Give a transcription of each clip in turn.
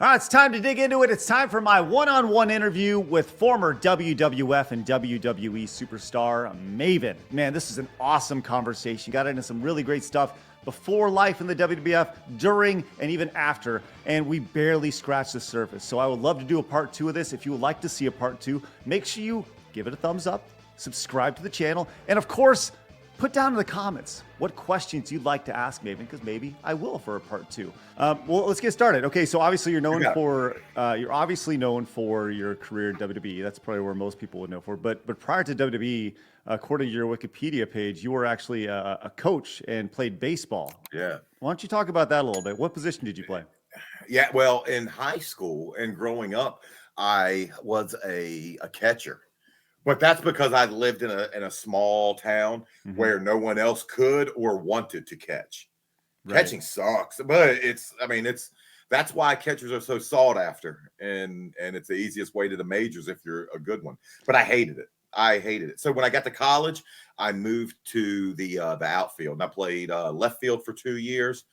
All right, it's time to dig into it. It's time for my one-on-one interview with former WWF and WWE superstar Maven. Man, this is an awesome conversation. Got into some really great stuff before life in the WWF, during, and even after, and we barely scratched the surface. So I would love to do a part 2 of this. If you would like to see a part 2, make sure you give it a thumbs up, subscribe to the channel, and of course, put down in the comments what questions you'd like to ask Maven, because maybe I will for a part 2. Well, let's get started. Okay, so obviously you're known for your career in WWE. That's probably where most people would know for. But prior to WWE, according to your Wikipedia page, you were actually a coach and played baseball. Yeah. Why don't you talk about that a little bit? What position did you play? Yeah. Well, in high school and growing up, I was a catcher. But that's because I lived in a small town where no one else could or wanted to catch. Right. Catching sucks, but that's why catchers are so sought after, and it's the easiest way to the majors if you're a good one. But I hated it. So when I got to college, I moved to the outfield, and I played left field for 2 years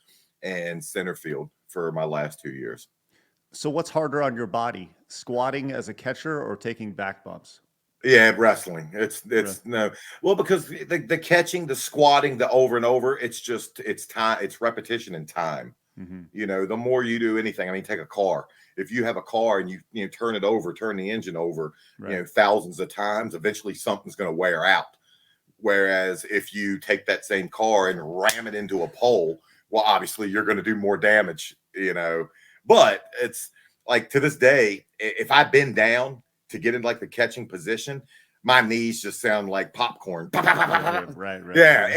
and center field for my last 2 years. So what's harder on your body, squatting as a catcher or taking back bumps? Yeah, wrestling. It's no. Well, because the catching, the squatting, the over and over, it's time, it's repetition and time. You know, the more you do anything, I mean, take a car. If you have a car and you turn it over, turn the engine over, thousands of times, eventually something's going to wear out. Whereas if you take that same car and ram it into a pole, well, obviously you're going to do more damage, But it's like, to this day, if I've been down to get in like the catching position, my knees just sound like popcorn. Right. Yeah,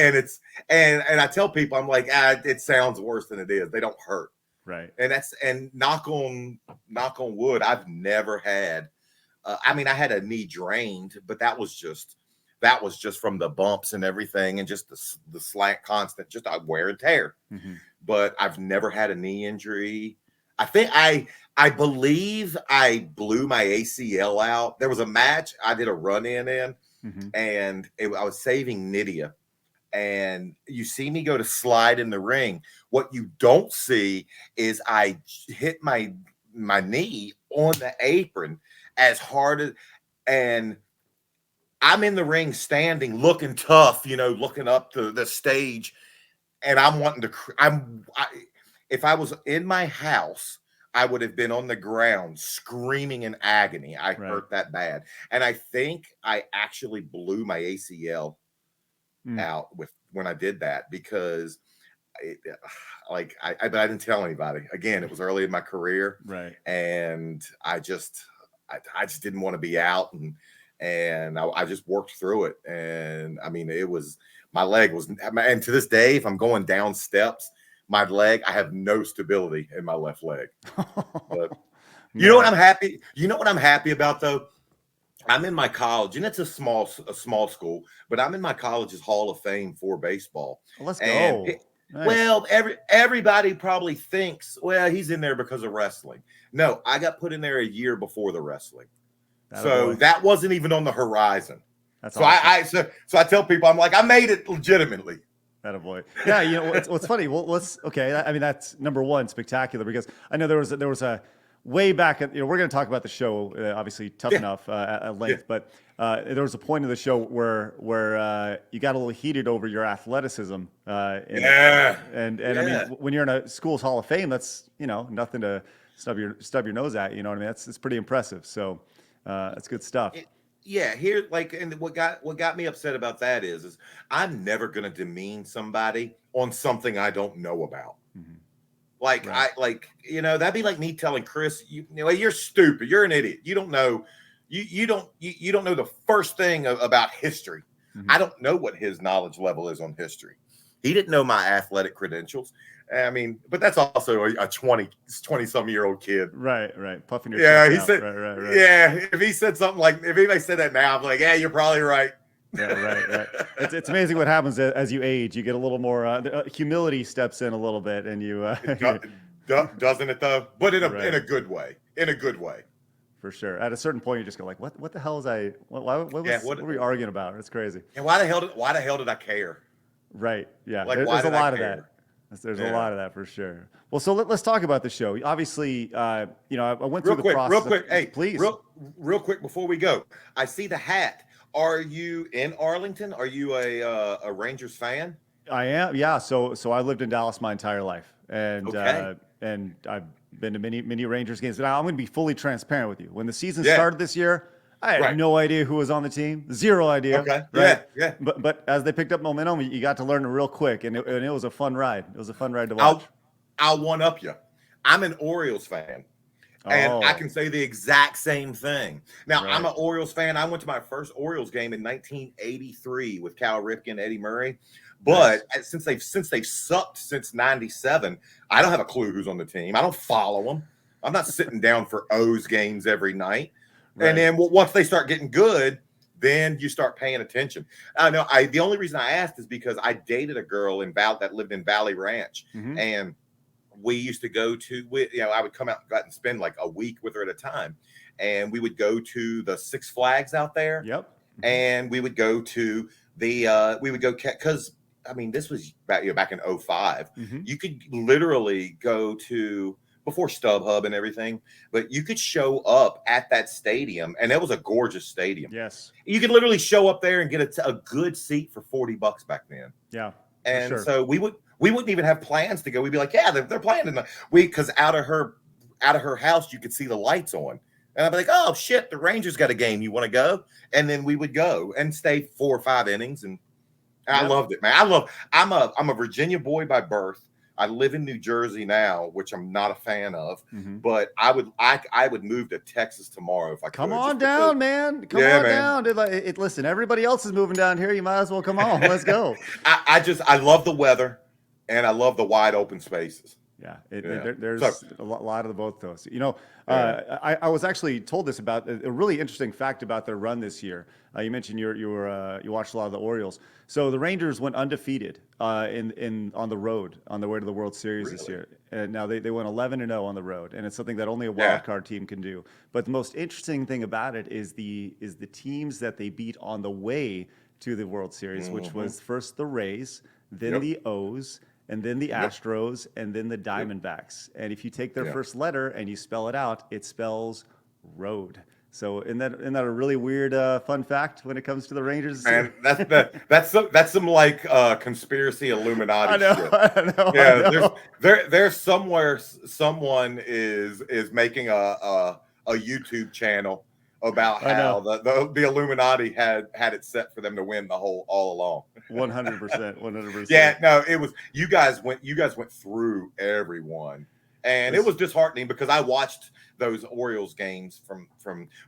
and I tell people, I'm like, it sounds worse than it is. They don't hurt. Right. And knock on wood, I've never had. I had a knee drained, but that was just from the bumps and everything, and just the slant constant, just wear and tear. But I've never had a knee injury. I believe I blew my ACL out. There was a match I did a run in, and I was saving Nydia. And you see me go to slide in the ring. What you don't see is I hit my knee on the apron as hard and I'm in the ring standing, looking tough, looking up to the stage, and I'm wanting to. If I was in my house, I would have been on the ground screaming in agony. I hurt that bad. And I think I actually blew my ACL out when I did that, because I didn't tell anybody. Again, it was early in my career. Right. And I just didn't want to be out, and I just worked through it. And it was, my leg was, and to this day, if I'm going down steps, my leg, I have no stability in my left leg. But you know what I'm happy? You know what I'm happy about, though? I'm in my college, and it's a small school, but I'm in my college's Hall of Fame for baseball. Let's go. Nice. Well, everybody probably thinks, well, he's in there because of wrestling. No, I got put in there a year before the wrestling. That wasn't even on the horizon. That's so awesome. So I tell people, I'm like, I made it legitimately. Attaboy. Yeah, what's funny. Well, that's number one, spectacular, because I know there was a way back. We're going to talk about the show, obviously tough enough at length, but there was a point in the show where you got a little heated over your athleticism. And when you're in a school's Hall of Fame, that's nothing to stub your nose at. You know what I mean? It's pretty impressive. So that's good stuff. And what got me upset about that is I'm never going to demean somebody on something I don't know about. That'd be like me telling Chris, you're stupid, you're an idiot, you don't know, you don't know the first thing about history. I don't know what his knowledge level is on history. He didn't know my athletic credentials. But that's also a 20-some-year-old kid. Right. Puffing your chest out. He said, right. Yeah, if he said something like, if anybody said that now, I'm like, yeah, you're probably right. Yeah, right. It's amazing what happens as you age. You get a little more humility steps in a little bit, and you doesn't it though? But in a good way. In a good way. For sure. At a certain point, you just go like, what the hell is what were we arguing about? It's crazy. And why the hell did I care? Right. Yeah. Like, there's a lot of that. There's a lot of that for sure. Well, so let's talk about the show. Obviously, I went through the process. Real quick. Hey, please. Real quick before we go, I see the hat. Are you in Arlington? Are you a Rangers fan? I am. Yeah. So I lived in Dallas my entire life, and and I've been to many Rangers games. Now I'm going to be fully transparent with you. When the season started this year, I had no idea who was on the team. Zero idea. Okay. Right? Yeah. But as they picked up momentum, you got to learn it real quick, and it was a fun ride. It was a fun ride to watch. I'll one up you. I'm an Orioles fan. And I can say the exact same thing. Now, I'm an Orioles fan. I went to my first Orioles game in 1983 with Cal Ripken, Eddie Murray. But since they've sucked since '97, I don't have a clue who's on the team. I don't follow them. I'm not sitting down for O's games every night. And then once they start getting good, then you start paying attention. I know. The only reason I asked is because I dated a girl that lived in Valley Ranch, and we used to go to, I would come out and spend like a week with her at a time. And we would go to the Six Flags out there. Yep. And we would go to because, I mean, this was back in 05. You could literally go to, before StubHub and everything, but you could show up at that stadium, and it was a gorgeous stadium. Yes. You could literally show up there and get a good seat for $40 back then. Yeah. And so we wouldn't even have plans to go. We'd be like, yeah, they're playing tonight. Because out of her house, you could see the lights on. And I'd be like, oh shit, the Rangers got a game. You want to go? And then we would go and stay 4 or 5 innings. And I loved it, man. I'm a Virginia boy by birth. I live in New Jersey now, which I'm not a fan of, but I would move to Texas tomorrow if I could. Come on down, man. Come on down. Listen, everybody else is moving down here. You might as well come on. Let's go. I love the weather, and I love the wide open spaces. Yeah, there's a lot of both those. I was actually told this about a really interesting fact about their run this year. You mentioned you watched a lot of the Orioles. So the Rangers went undefeated on the road on their way to the World Series this year. And now they went 11-0 on the road, and it's something that only a wild card team can do. But the most interesting thing about it is the teams that they beat on the way to the World Series, which was first the Rays, then the O's, and then the Astros, and then the Diamondbacks. And if you take their first letter and you spell it out, it spells road. So isn't that a really weird fun fact when it comes to the Rangers? And that's some like conspiracy Illuminati shit. I know. Yeah, there's somewhere someone is making a YouTube channel about how the Illuminati had it set for them to win all along. 100%. Yeah, no, it was you guys went through everyone, and it was disheartening because I watched those Orioles games from.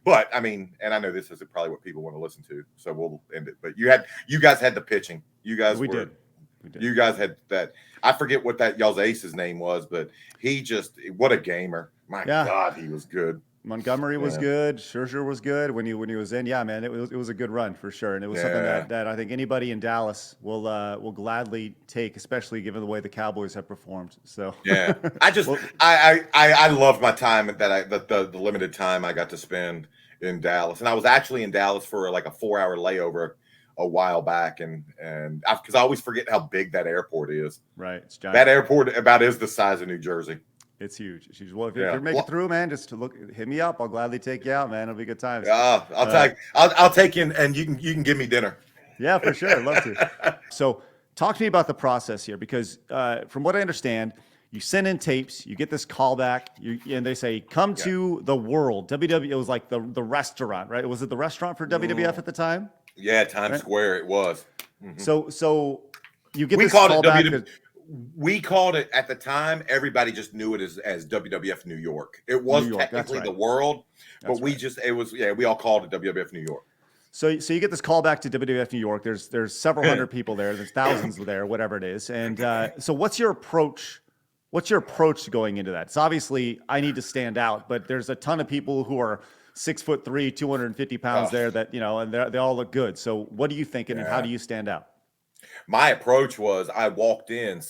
But I mean, and I know this isn't probably what people want to listen to, so we'll end it. But you guys had the pitching. You guys did. You guys had that. I forget what that y'all's ace's name was, but what a gamer! My God, he was good. Montgomery was good. Scherzer was good when he was in. Yeah, man, it was a good run for sure, and it was something that I think anybody in Dallas will gladly take, especially given the way the Cowboys have performed. So I loved my time the limited time I got to spend in Dallas, and I was actually in Dallas for like a 4-hour layover a while back, and because I always forget how big that airport is. Right, it's giant. That airport about is the size of New Jersey. It's huge. It's huge. Well, if you're making it through, man, just hit me up. I'll gladly take you out, man. It'll be good times. I'll take you, and you can give me dinner. Yeah, for sure. I'd love to. So, talk to me about the process here, because from what I understand, you send in tapes, you get this callback, and they say, "Come to the World." WW. It was like the restaurant, right? Was it the restaurant for WWF at the time? Yeah, Times Square. It was. So you get this callback. We called it at the time. Everybody just knew it as WWF New York. It was technically the World, but we all called it WWF New York. So you get this call back to WWF New York. There's several hundred people there. There's thousands there, whatever it is. And so what's your approach? What's your approach going into that? It's obviously I need to stand out, but there's a ton of people who are 6'3", 250 pounds there that and they all look good. So what are you thinking, and how do you stand out? My approach was I walked in,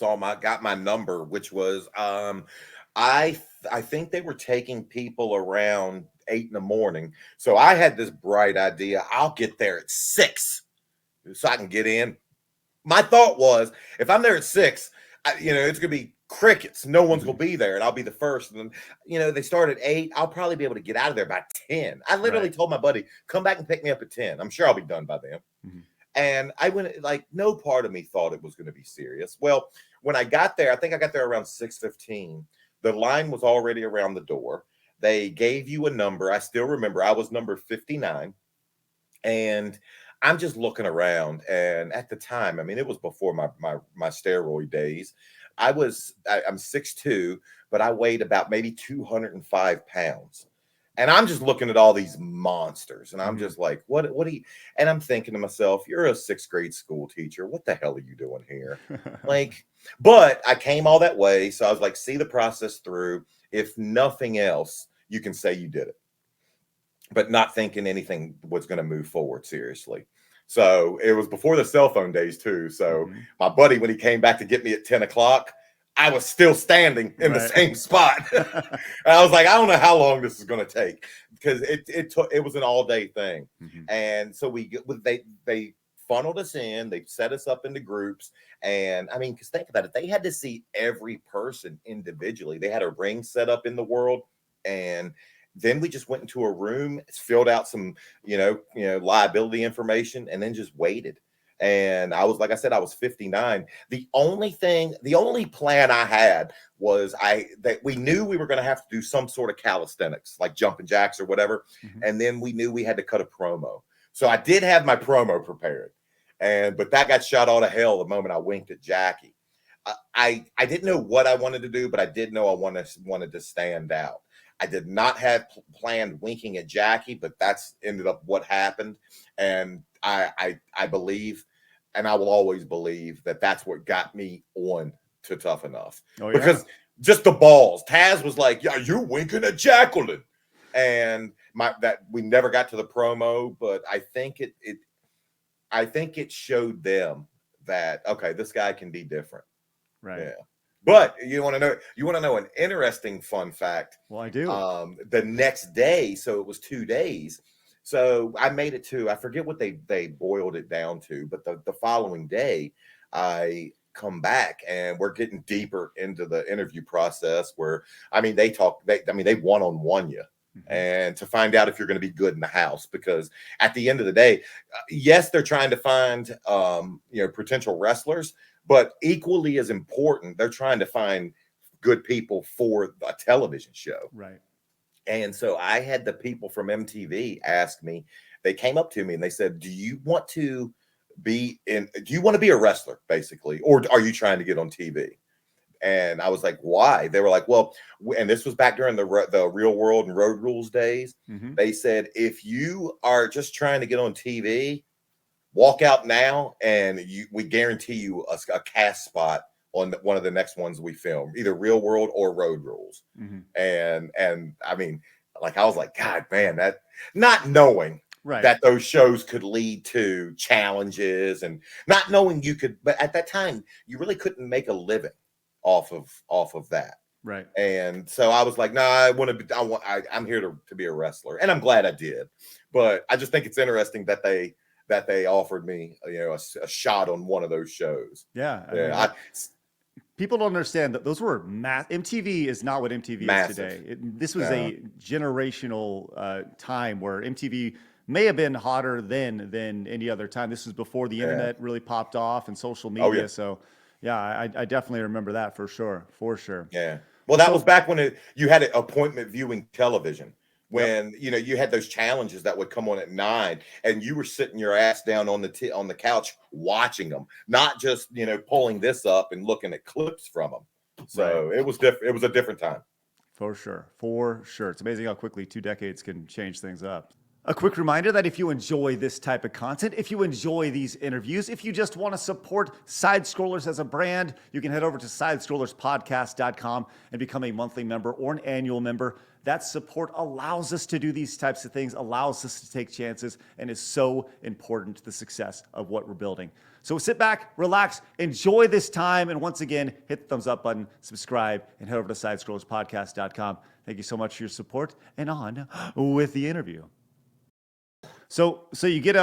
got my number, which was I think they were taking people around 8 in the morning. So I had this bright idea. I'll get there at 6 so I can get in. My thought was if I'm there at 6, it's going to be crickets. No one's going to be there, and I'll be the first. And then, they start at 8. I'll probably be able to get out of there by 10. I literally told my buddy, come back and pick me up at 10. I'm sure I'll be done by then. And I went, like, no part of me thought it was going to be serious. Well, when I got there, I think I got there around 6:15. The line was already around the door. They gave you a number. I still remember I was number 59. And I'm just looking around. And at the time, I mean, it was before my steroid days. I'm 6'2", but I weighed about maybe 205 pounds. And I'm just looking at all these monsters, and I'm just like, what do you, and I'm thinking to myself, you're a 6th grade school teacher. What the hell are you doing here? But I came all that way. So I was like, see the process through. If nothing else, you can say you did it, but not thinking anything was going to move forward seriously. So it was before the cell phone days too. So my buddy, when he came back to get me at 10 o'clock, I was still standing in the same spot. And I was like, I don't know how long this is going to take, because it was an all day thing. And so they funneled us in, they set us up into groups. And I mean, because think about it, they had to see every person individually. They had a ring set up in the world. And then we just went into a room, filled out some, liability information, and then just waited. And I was, like I said, I was 59. The only plan I had was that we knew we were going to have to do some sort of calisthenics, like jumping jacks or whatever. And then we knew we had to cut a promo. So I did have my promo prepared, but that got shot all to hell the moment I winked at Jackie. I didn't know what I wanted to do, but I did know I wanted to stand out. I did not have planned winking at Jackie, but that's ended up what happened. And I believe, and I will always believe, that that's what got me on to Tough Enough. Because just the balls. Taz was like, yeah, you're winking at Jacqueline. And that we never got to the promo, but I think it showed them that, okay, this guy can be different. Right. Yeah. But you want to know an interesting fun fact? Well, I do. The next day, so it was 2 days. So I made it to, I forget what they boiled it down to, but the following day I come back and we're getting deeper into the interview process where, I mean, they one-on-one you. And to find out if you're going to be good in the house, because at the end of the day, yes, they're trying to find, potential wrestlers, but equally as important, they're trying to find good people for a television show. Right. And so I had the people from MTV ask me, they came up to me and they said, do you want to be a wrestler, basically? Or are you trying to get on TV? And I was like, why? They were like, well, and this was back during the Real World and Road Rules days. They said, if you are just trying to get on TV, walk out now, and we guarantee you a cast spot on one of the next ones we film, either Real World or Road Rules. And I mean, like, I was like, God, man, that, not knowing that those shows could lead to challenges, and not knowing you could, but at that time you really couldn't make a living off of that. Right. And so I was like, nah, I'm here to be a wrestler, and I'm glad I did. But I just think it's interesting that they offered me, a shot on one of those shows. Yeah. People don't understand that those were MTV is not what MTV is today. This was a generational time where MTV may have been hotter than any other time. This was before the internet really popped off and social media. So yeah, I definitely remember that for sure. Yeah. Well, that was back when you had appointment viewing television, when you had those challenges that would come on at 9, and you were sitting your ass down on the couch watching them, not just pulling this up and looking at clips from them. So it was different. It was a different time. For sure. It's amazing how quickly 2 decades can change things up. A quick reminder that if you enjoy this type of content, if you enjoy these interviews, if you just want to support Side Scrollers as a brand, you can head over to sidescrollerspodcast.com and become a monthly member or an annual member. That support allows us to do these types of things, allows us to take chances, and is so important to the success of what we're building. So sit back, relax, enjoy this time, and once again, hit the thumbs up button, subscribe, and head over to sidescrollerspodcast.com. Thank you so much for your support, and on with the interview. So you get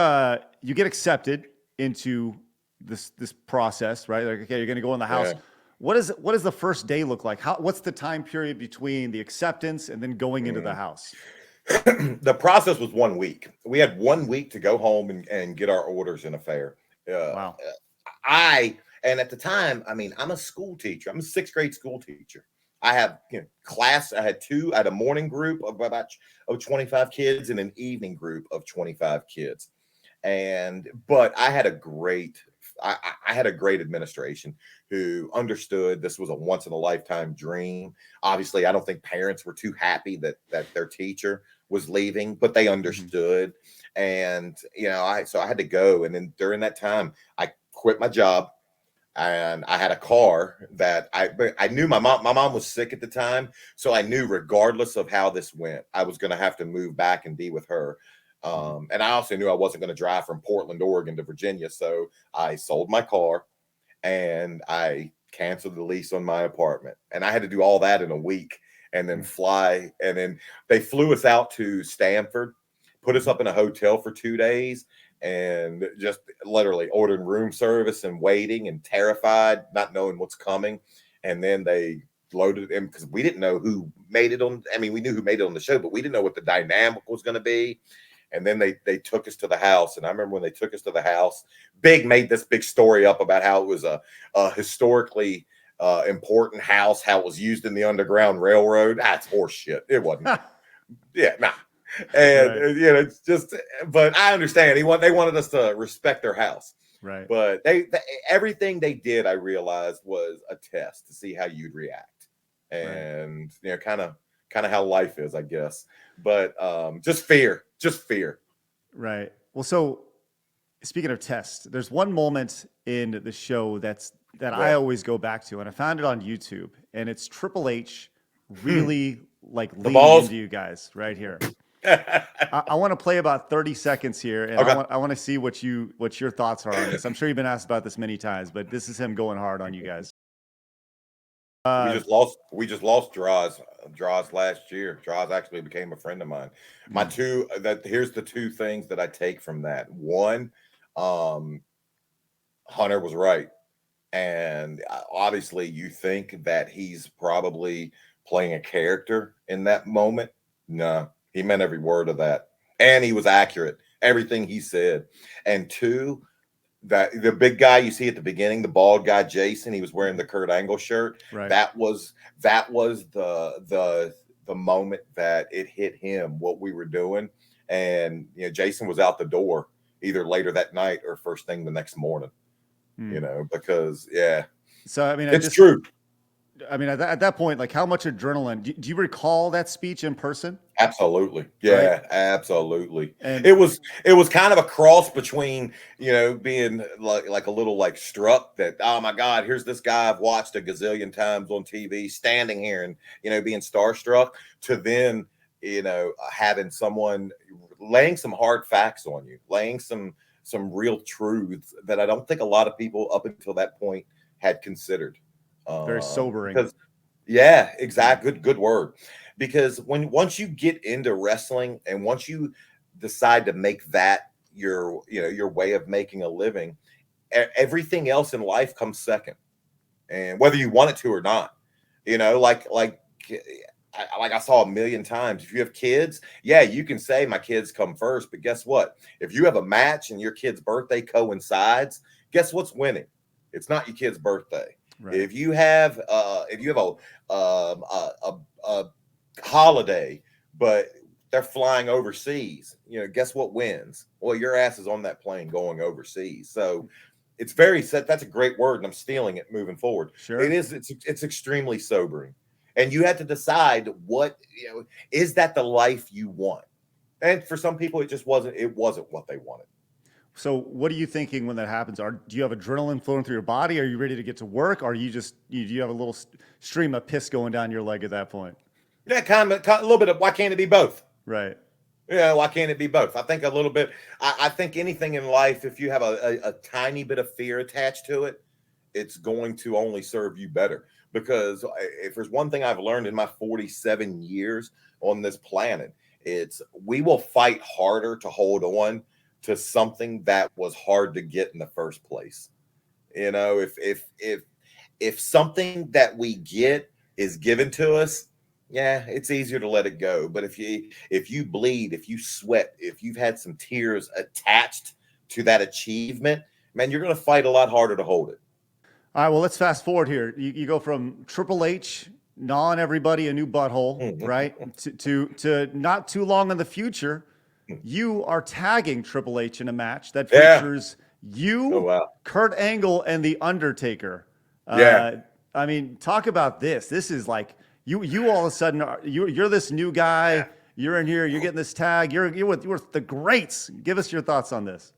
accepted into this process, right? Like, okay, you're going to go in the house. What does the first day look like? What's the time period between the acceptance and then going into the house? The process was 1 week. We had 1 week to go home and get our orders in a fair. Wow. And at the time, I mean, I'm a school teacher. I'm a 6th grade school teacher. I have class. I had a morning group of about 25 kids and an evening group of 25 kids. But I had a great administration who understood this was a once in a lifetime dream. Obviously, I don't think parents were too happy that their teacher was leaving, but they understood. And so I had to go. And then during that time, I quit my job. And I had a car that I knew my mom was sick at the time. So I knew regardless of how this went, I was going to have to move back and be with her. And I also knew I wasn't going to drive from Portland, Oregon to Virginia. So I sold my car and I canceled the lease on my apartment. And I had to do all that in a week and then fly. And then they flew us out to Stanford, put us up in a hotel for 2 days, and just literally ordering room service and waiting and terrified, not knowing what's coming. And then they loaded in because we didn't know who made it on. I mean, we knew who made it on the show, but we didn't know what the dynamic was going to be. And then they took us to the house. And I remember when they took us to the house, made this big story up about how it was a historically important house, how it was used in the Underground Railroad. That's horseshit. It wasn't. Yeah, nah. And Right. it's just, but I understand they wanted us to respect their house. Right. But everything they did, I realized, was a test to see how you'd react. And kind of how life is, I guess. But just fear. Right. Well, so speaking of tests, there's one moment in the show that I always go back to, and I found it on YouTube, and it's Triple H really like leaning into you guys right here. I want to play about 30 seconds here, and Okay. I want to see what your thoughts are on this. I'm sure you've been asked about this many times, but this is him going hard on you guys. We just lost Draws last year. Draws actually became a friend of mine. Here's the 2 things that I take from that. One, Hunter was right. And obviously you think that he's probably playing a character in that moment. No, he meant every word of that. And he was accurate. Everything he said. And 2, that the big guy you see at the beginning, the bald guy, Jason, he was wearing the Kurt Angle shirt. Right. That was the moment that it hit him what we were doing. And Jason was out the door either later that night or first thing the next morning. Because so I mean, it's true. I mean, at that point, like, how much adrenaline? Do you recall that speech in person? Absolutely. Yeah, right? Absolutely. And it was kind of a cross between, being like a little like struck that, oh my God, here's this guy I've watched a gazillion times on TV standing here and, being starstruck, to then, having someone laying some hard facts on you, laying some real truths that I don't think a lot of people up until that point had considered. very sobering. Because, yeah, exactly. Good word. Because once you get into wrestling and once you decide to make that your way of making a living, everything else in life comes second. And whether you want it to or not, like I saw a million times, if you have kids, yeah, you can say my kids come first, but guess what? If you have a match and your kid's birthday coincides, guess what's winning? It's not your kid's birthday. Right. If you have a holiday, but they're flying overseas, guess what wins? Well, your ass is on that plane going overseas. So it's that's a great word, and I'm stealing it moving forward. Sure. It is. It's extremely sobering, and you have to decide what is that the life you want. And for some people, it just wasn't. It wasn't what they wanted. So what are you thinking when that happens? Do you have adrenaline flowing through your body? Are you ready to get to work? Or are you just, do you have a little stream of piss going down your leg at that point? Yeah, kind of a little bit of, why can't it be both? Right. Yeah, why can't it be both? I think a little bit. I think anything in life, if you have a tiny bit of fear attached to it, it's going to only serve you better. Because if there's one thing I've learned in my 47 years on this planet, it's we will fight harder to hold on to something that was hard to get in the first place. If if something that we get is given to us, yeah, it's easier to let it go. But if you bleed, if you sweat, if you've had some tears attached to that achievement, man, you're going to fight a lot harder to hold it. All right, well, let's fast forward here. You go from Triple H gnawing everybody a new butthole, right? To not too long in the future, you are tagging Triple H in a match that features you, Kurt Angle, and The Undertaker. I mean, talk about this. This is like you all of a sudden you're this new guy. You're in here. You're getting this tag. You're with the greats. Give us your thoughts on this.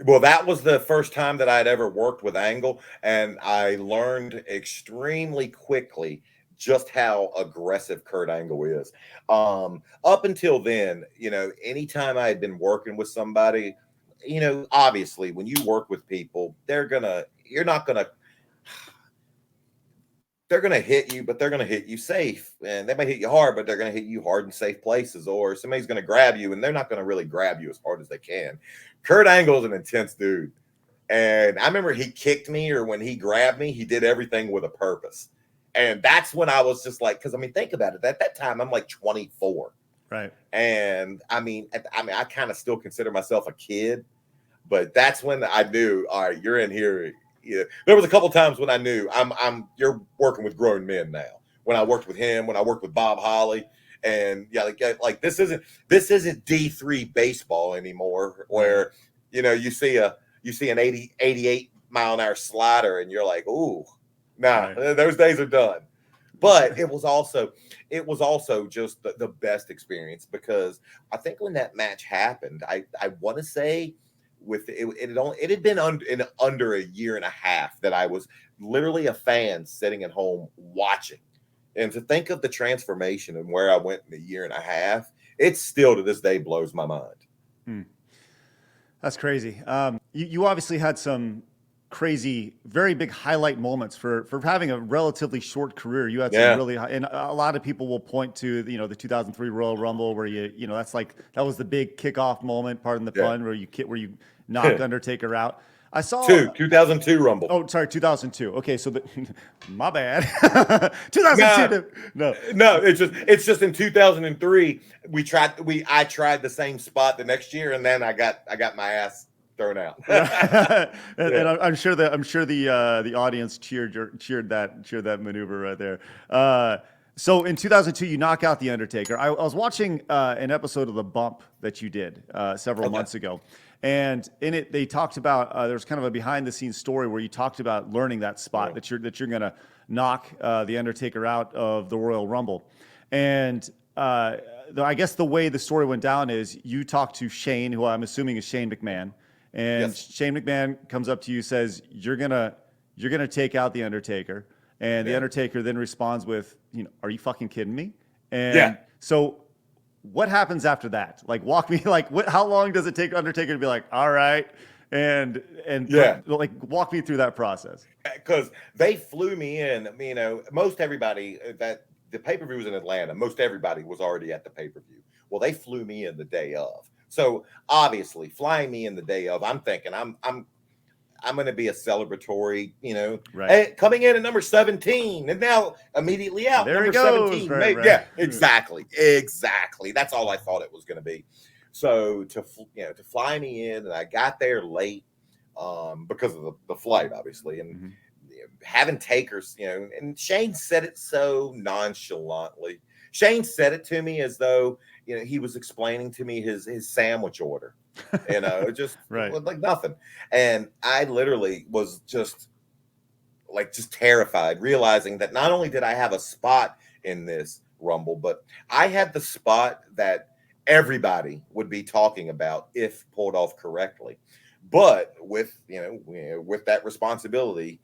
Well, that was the first time that I'd ever worked with Angle, and I learned extremely quickly just how aggressive Kurt Angle is. Up until then, you know, anytime I had been working with somebody, you know, obviously when you work with people, they're going to hit you, but they're going to hit you safe. And they may hit you hard, but they're going to hit you hard in safe places. Or somebody's going to grab you, and they're not going to really grab you as hard as they can. Kurt Angle is an intense dude. And I remember he kicked me, or when he grabbed me, he did everything with a purpose. And that's when I was just like, because I mean, think about it. At that time, I'm like 24. Right. And I mean, I kind of still consider myself a kid, but that's when I knew, all right, you're in here. Yeah. There was a couple times when I knew you're working with grown men now. When I worked with him, when I worked with Bob Holly, and like this isn't D3 baseball anymore, where you know you see an 88 mile an hour slider and you're like, ooh, nah, those days are done. But it was also just the best experience, because I think when that match happened, I want to say it had been under a year and a half that I was literally a fan sitting at home watching. And to think of the transformation and where I went in a year and a half, it still to this day blows my mind. That's crazy. You obviously had some crazy, very big highlight moments for having a relatively short career. You had some really high, and a lot of people will point to the 2003 Royal Rumble where that was the big kickoff moment, pardon the pun, where you knocked Undertaker out. I saw 2002 Rumble. Oh, sorry, 2002. Okay, so my bad. 2002. No, it's just in 2003 I tried the same spot the next year, and then I got my ass thrown out. And I'm sure the audience cheered that maneuver right there. So in 2002, you knock out The Undertaker. I was watching an episode of The Bump that you did several months ago. And in it, they talked about there's kind of a behind-the-scenes story where you talked about learning that spot that you're going to knock The Undertaker out of the Royal Rumble. And I guess the way the story went down is you talked to Shane, who I'm assuming is Shane McMahon, and Shane McMahon comes up to you, says you're gonna take out The Undertaker, and The Undertaker then responds with, "Are you fucking kidding me?" And so. What happens after that? Like, walk me, how long does it take Undertaker to be like, all right, and walk me through that process? Because they flew me in. Most everybody that the pay-per-view was in Atlanta. Most everybody was already at the pay-per-view. Well, they flew me in the day of. So obviously, flying me in the day of, I'm thinking I'm going to be a celebratory, hey, coming in at number 17 and now immediately out. There number he goes. 17. Right. Yeah, exactly. That's all I thought it was going to be. So to fly me in, and I got there late because of the flight, obviously, and having takers, and Shane said it so nonchalantly. Shane said it to me as though, he was explaining to me his sandwich order. Just like nothing. And I literally was just terrified, realizing that not only did I have a spot in this Rumble, but I had the spot that everybody would be talking about if pulled off correctly. But with that responsibility,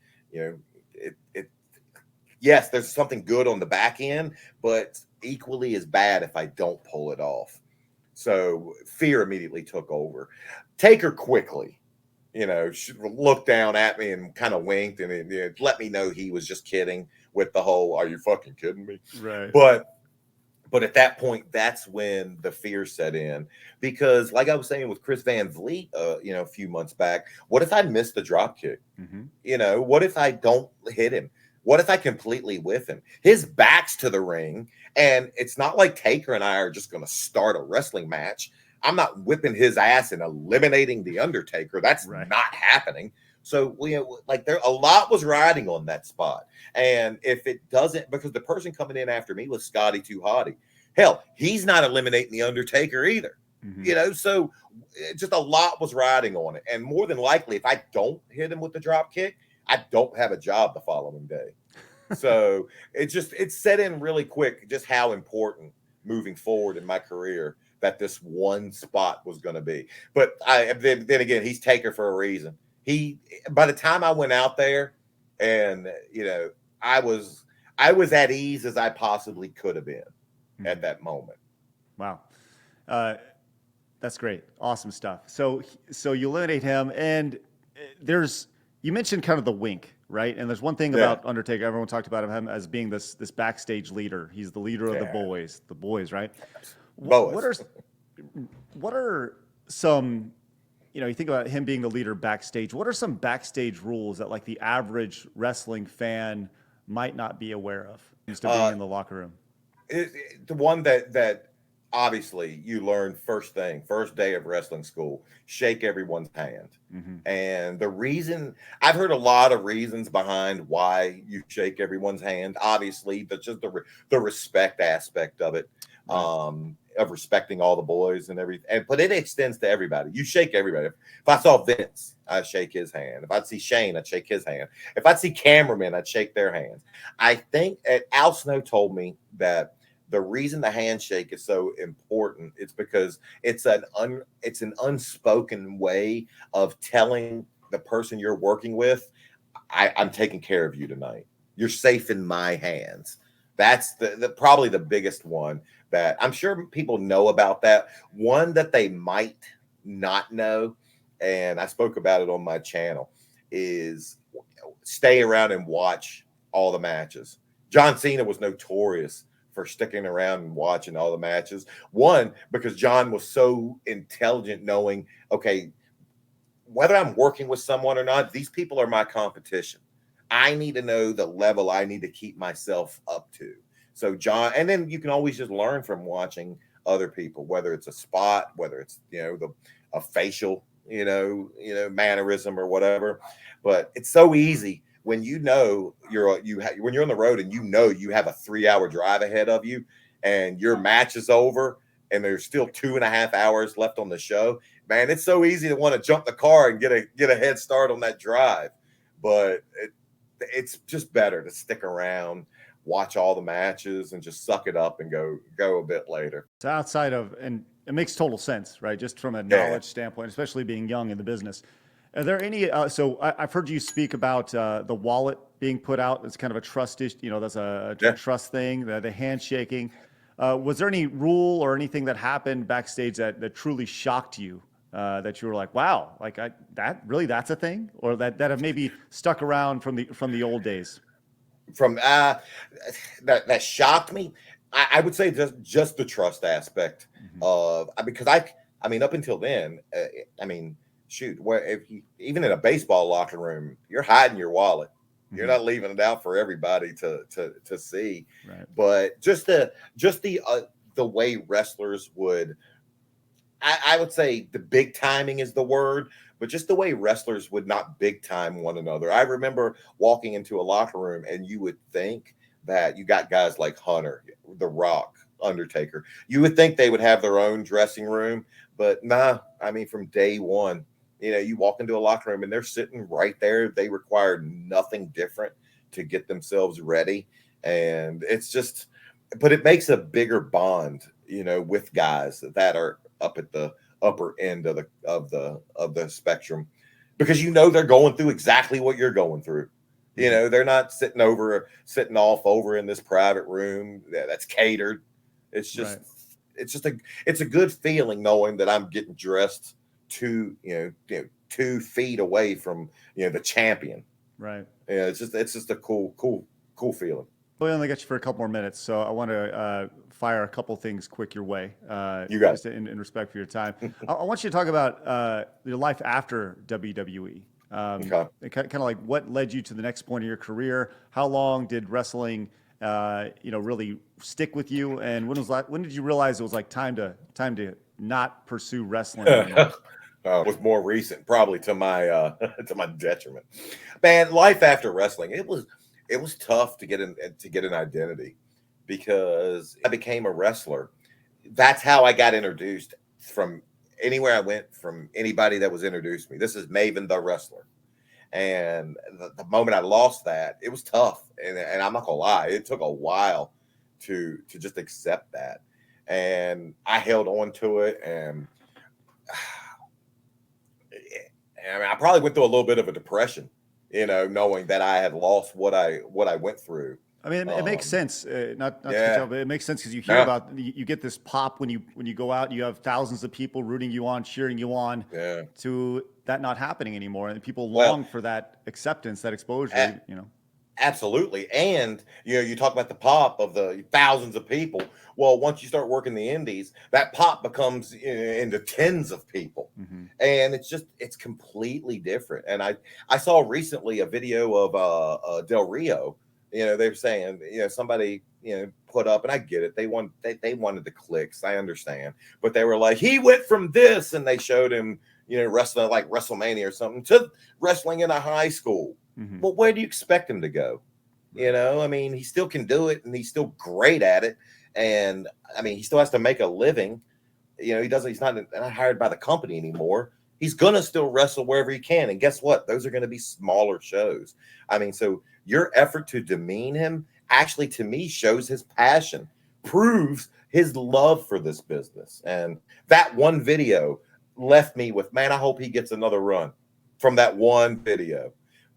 yes, there's something good on the back end, but equally as bad if I don't pull it off. So fear immediately took over. Taker quickly, looked down at me and kind of winked and let me know he was just kidding with the whole, "Are you fucking kidding me?" Right. But at that point, that's when the fear set in, because like I was saying with Chris Van Vliet, a few months back, what if I miss the drop kick? What if I don't hit him? What if I completely whiff him? His back's to the ring, and it's not like Taker and I are just going to start a wrestling match. I'm not whipping his ass and eliminating the Undertaker. That's not happening. So like a lot was riding on that spot. And if it doesn't, because the person coming in after me was Scotty Too Hottie. Hell, he's not eliminating the Undertaker either. So just a lot was riding on it. And more than likely, if I don't hit him with the drop kick, I don't have a job the following day. So it set in really quick just how important moving forward in my career that this one spot was going to be. But then again, he's Taker for a reason. By the time I went out there, and I was at ease as I possibly could have been at that moment. Wow. That's great. Awesome stuff. So you eliminate him, and you mentioned kind of the wink, right? And there's one thing about Undertaker. Everyone talked about him as being this backstage leader. He's the leader of the boys, right? What are some, you think about him being the leader backstage. What are some backstage rules that like the average wrestling fan might not be aware of instead of being in the locker room? The one that obviously you learn first day of wrestling school, shake everyone's hand. And the reason, I've heard a lot of reasons behind why you shake everyone's hand. Obviously, but just the respect aspect of it, of respecting all the boys and everything. But it extends to everybody. You shake everybody. If I saw Vince, I'd shake his hand. If I'd see Shane, I'd shake his hand. If I'd see cameramen, I'd shake their hands. I think Al Snow told me that the reason the handshake is so important is because it's an unspoken way of telling the person you're working with, I'm taking care of you tonight. You're safe in my hands. That's probably the biggest one that I'm sure people know about. That one that they might not know, and I spoke about it on my channel, is stay around and watch all the matches. John Cena was notorious for sticking around and watching all the matches. One, because John was so intelligent, knowing, okay, whether I'm working with someone or not, these people are my competition. I need to know the level I need to keep myself up to. So John, and then you can always just learn from watching other people, whether it's a spot, whether it's a facial mannerism or whatever. But it's so easy when when you're on the road and you have a 3-hour drive ahead of you and your match is over and there's still 2.5 hours left on the show. Man, it's so easy to want to jump the car and get a head start on that drive. But it's just better to stick around, watch all the matches, and just suck it up and go a bit later. So outside of, and it makes total sense, right? Just from a knowledge standpoint, especially being young in the business. Are there any, so I've heard you speak about the wallet being put out. It's kind of a trust issue, that's a trust thing, the handshaking. Was there any rule or anything that happened backstage that truly shocked you? That you were like, wow, like that's a thing, or that have maybe stuck around from the old days? From that shocked me. I would say just the trust aspect of, because I mean up until then, shoot, even in a baseball locker room, you're hiding your wallet. You're not leaving it out for everybody to see. Right. But just the way wrestlers would. I would say the big timing is the word, but just the way wrestlers would not big time one another. I remember walking into a locker room and you would think that you got guys like Hunter, The Rock, Undertaker. You would think they would have their own dressing room, but nah. I mean, from day one, you walk into a locker room and they're sitting right there. They require nothing different to get themselves ready. And it's just, but it makes a bigger bond, with guys that are up at the upper end of the spectrum, because they're going through exactly what you're going through. They're not sitting off over in this private room that's catered. It's just it's a good feeling knowing that I'm getting dressed 2 feet away from the champion. Right. Yeah, it's just a cool feeling. We only got you for a couple more minutes, so I want to fire a couple things quick your way. You got just in respect for your time. I want you to talk about your life after WWE. kind of like what led you to the next point of your career? How long did wrestling, really stick with you? And when did you realize it was like time to not pursue wrestling anymore? Was more recent, probably to my to my detriment. Man, life after wrestling, it was tough to get an identity because I became a wrestler. That's how I got introduced from anywhere I went, from anybody that was introduced me. This is Maven the wrestler. And the moment I lost that, it was tough. And I'm not gonna lie, it took a while to just accept that. And I held on to it, and I mean, I probably went through a little bit of a depression, knowing that I had lost what I went through. I mean, it makes sense. Not to Yeah. cut you off, but it makes sense because you hear about you get this pop when you go out. You have thousands of people rooting you on, cheering you on. Yeah. To that not happening anymore, and people long for that acceptance, that exposure. Absolutely. And you talk about the pop of the thousands of people. Well, once you start working the indies, that pop becomes into tens of people. And it's completely different. And I saw recently a video of Del Rio. They were saying, somebody, put up, and I get it. They wanted the clicks. I understand. But they were like, he went from this, and they showed him, wrestling like WrestleMania or something, to wrestling in a high school. Well, where do you expect him to go? I mean, he still can do it, and he's still great at it. And I mean, he still has to make a living. He's not hired by the company anymore. He's going to still wrestle wherever he can. And guess what? Those are going to be smaller shows. I mean, so your effort to demean him actually, to me, shows his passion, proves his love for this business. And that one video left me with, man, I hope he gets another run from that one video.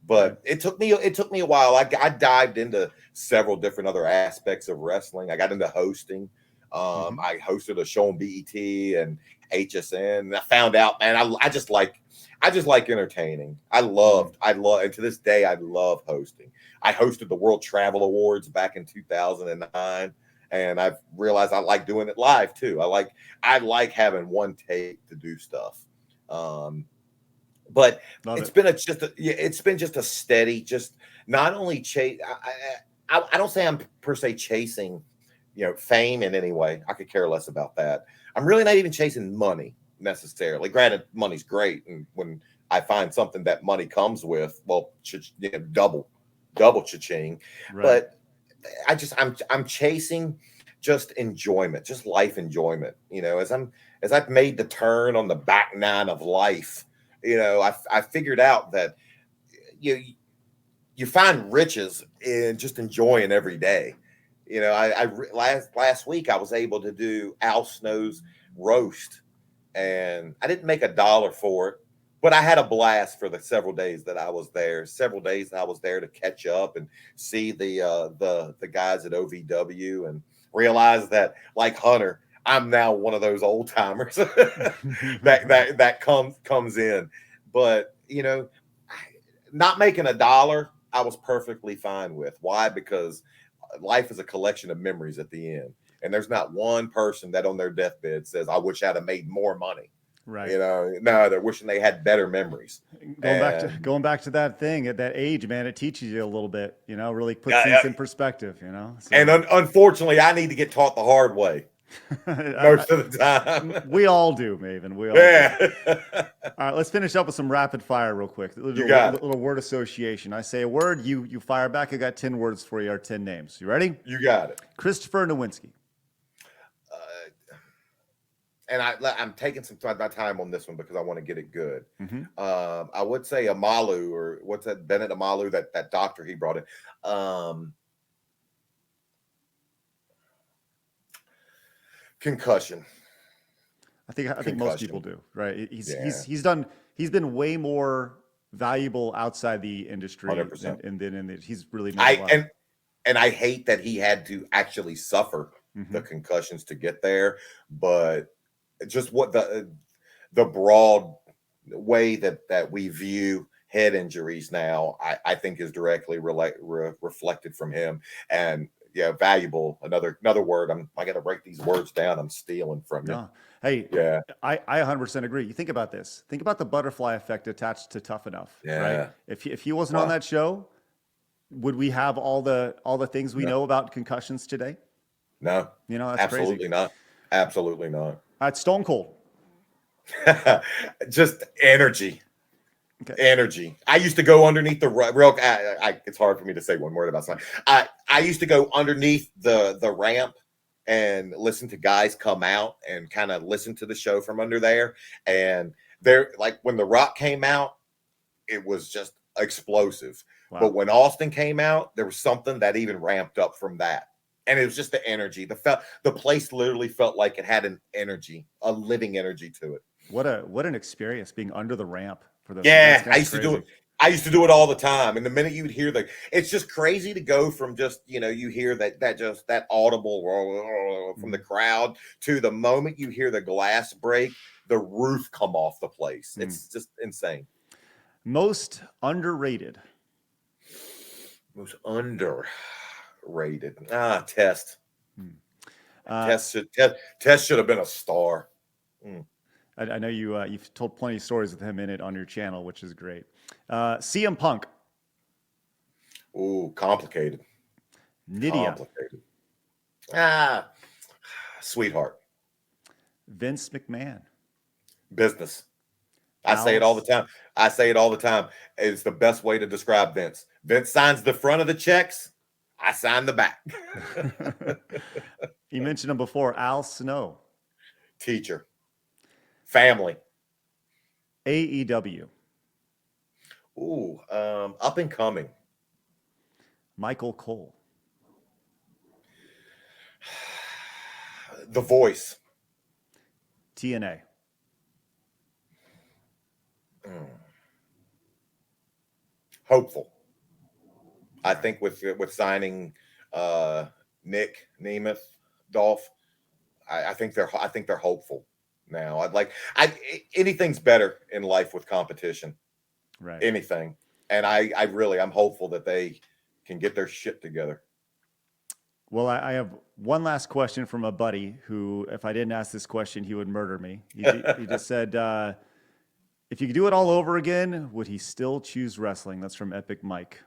But it took me a while. I dived into several different other aspects of wrestling. I got into hosting. I hosted a show on BET and HSN, and I found out, man, I just like entertaining. I love, and to this day, I love hosting. I hosted the World Travel Awards back in 2009, and I've realized I like doing it live too. I like having one take to do stuff. But it's been just a steady, just not only chase. I don't say I'm per se chasing, fame in any way. I could care less about that. I'm really not even chasing money necessarily. Granted, money's great, and when I find something that money comes with, well, double cha-ching. Right. But I'm chasing just enjoyment, just life enjoyment. As I've made the turn on the back nine of life. I figured out that you find riches in just enjoying every day. Last week I was able to do Al Snow's roast, and I didn't make $1 for it, but I had a blast for the several days that I was there. Several days that I was there to catch up and see the guys at OVW, and realize that, like Hunter, I'm now one of those old timers that comes in. But not making $1, I was perfectly fine with. Why? Because life is a collection of memories at the end, and there's not one person that on their deathbed says, "I wish I'd have made more money." Right. No, they're wishing they had better memories. Going back to that thing at that age, man, it teaches you a little bit. Really puts things in perspective. So. And unfortunately, I need to get taught the hard way. Most of the time. We all do, Maven. We all do. All right, let's finish up with some rapid fire real quick. Little word association. I say a word, you fire back. I got 10 words for you, or 10 names. You ready? You got it. Christopher Nowinski. And I'm taking some time on this one because I want to get it good. I would say Amalu, or what's that, Bennett Amalu, that doctor he brought in. Concussion. I think most people do, right? He's been way more valuable outside the industry 100%. and then he's really made a lot. And I hate that he had to actually suffer the concussions to get there, but just what the broad way that we view head injuries now, I think is directly reflected from him. And yeah, valuable. Another word. I got to write these words down. I'm stealing from you. No. Hey, Yeah. I 100% agree. You think about this. Think about the butterfly effect attached to Tough Enough, right? Yeah. If he wasn't on that show, would we have all the things we know about concussions today? No. You know, that's Absolutely crazy. not. Absolutely not. It's Stone Cold. Just energy. Okay. Energy. I used to go underneath the real. It's hard for me to say one word about something. I used to go underneath the ramp and listen to guys come out and kind of listen to the show from under there. And they're like, when The Rock came out, it was just explosive. Wow. But when Austin came out, there was something that even ramped up from that. And it was just the energy. The place literally felt like it had an energy, a living energy to it. What an experience being under the ramp for the. Yeah, I used to do it. I used to do it all the time. And the minute you'd hear it's just crazy to go from just, you hear that audible from the crowd to the moment you hear the glass break, the roof come off the place. It's just insane. Most underrated. Most underrated. Test. Test should have been a star. I know you've told plenty of stories with him in it on your channel, which is great. CM Punk. Ooh, complicated. Nydia. Complicated. Sweetheart. Vince McMahon. Business. I say it all the time. It's the best way to describe Vince. Vince signs the front of the checks. I sign the back. You mentioned him before. Al Snow. Teacher. Family. AEW. Ooh, up and coming. Michael Cole. The Voice. TNA. Hopeful. I think with signing Nick Nemeth, Dolph, I think they're hopeful now. Anything's better in life with competition. Right. Anything. And I'm hopeful that they can get their shit together. Well, I have one last question from a buddy who, if I didn't ask this question, he would murder me. He just said, if you could do it all over again, would he still choose wrestling? That's from Epic Mike.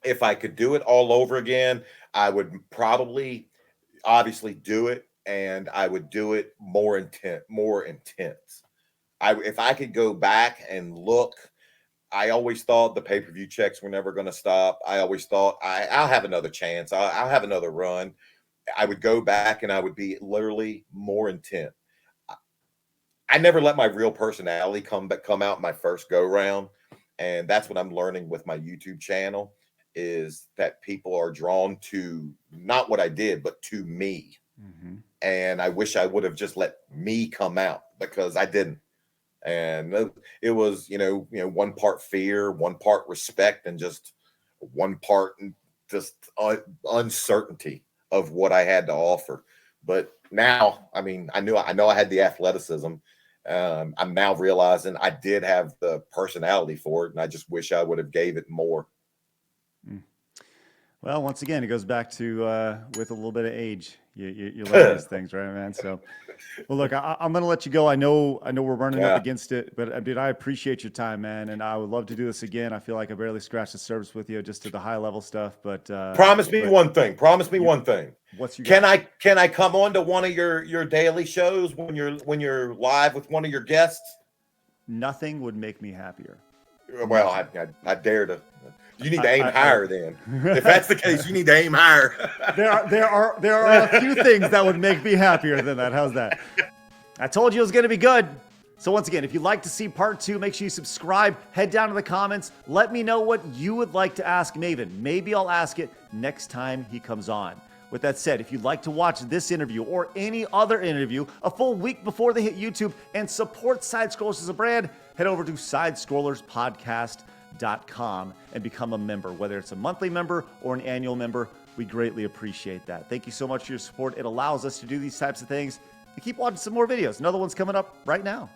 If I could do it all over again, I would probably obviously do it, and I would do it more intense. If I could go back and look, I always thought the pay-per-view checks were never going to stop. I always thought I'll have another chance. I'll have another run. I would go back and I would be literally more intense. I never let my real personality come out in my first go round. And that's what I'm learning with my YouTube channel, is that people are drawn to not what I did, but to me. Mm-hmm. And I wish I would have just let me come out, because I didn't. And it was, one part fear, one part respect, and just one part just uncertainty of what I had to offer. But now, I know I had the athleticism. I'm now realizing I did have the personality for it, and I just wish I would have gave it more. Well, once again, it goes back to with a little bit of age, you learn these things, right, man? So, well, look, I'm going to let you go. I know we're running up against it, but dude, I appreciate your time, man, and I would love to do this again. I feel like I barely scratched the surface with you, just to the high level stuff. But promise me one thing. What's your? Can I come on to one of your daily shows when you're live with one of your guests? Nothing would make me happier. Well, I dare to. You need to aim higher then. If that's the case, you need to aim higher. There are a few things that would make me happier than that. How's that? I told you it was going to be good. So once again, if you'd like to see part 2, make sure you subscribe, head down to the comments. Let me know what you would like to ask Maven. Maybe I'll ask it next time he comes on. With that said, if you'd like to watch this interview or any other interview a full week before they hit YouTube and support Side Scrollers as a brand, head over to SidescrollersPodcast.com and become a member, whether it's a monthly member or an annual member. We greatly appreciate that. Thank you so much for your support. It allows us to do these types of things and keep watching some more videos. Another one's coming up right now.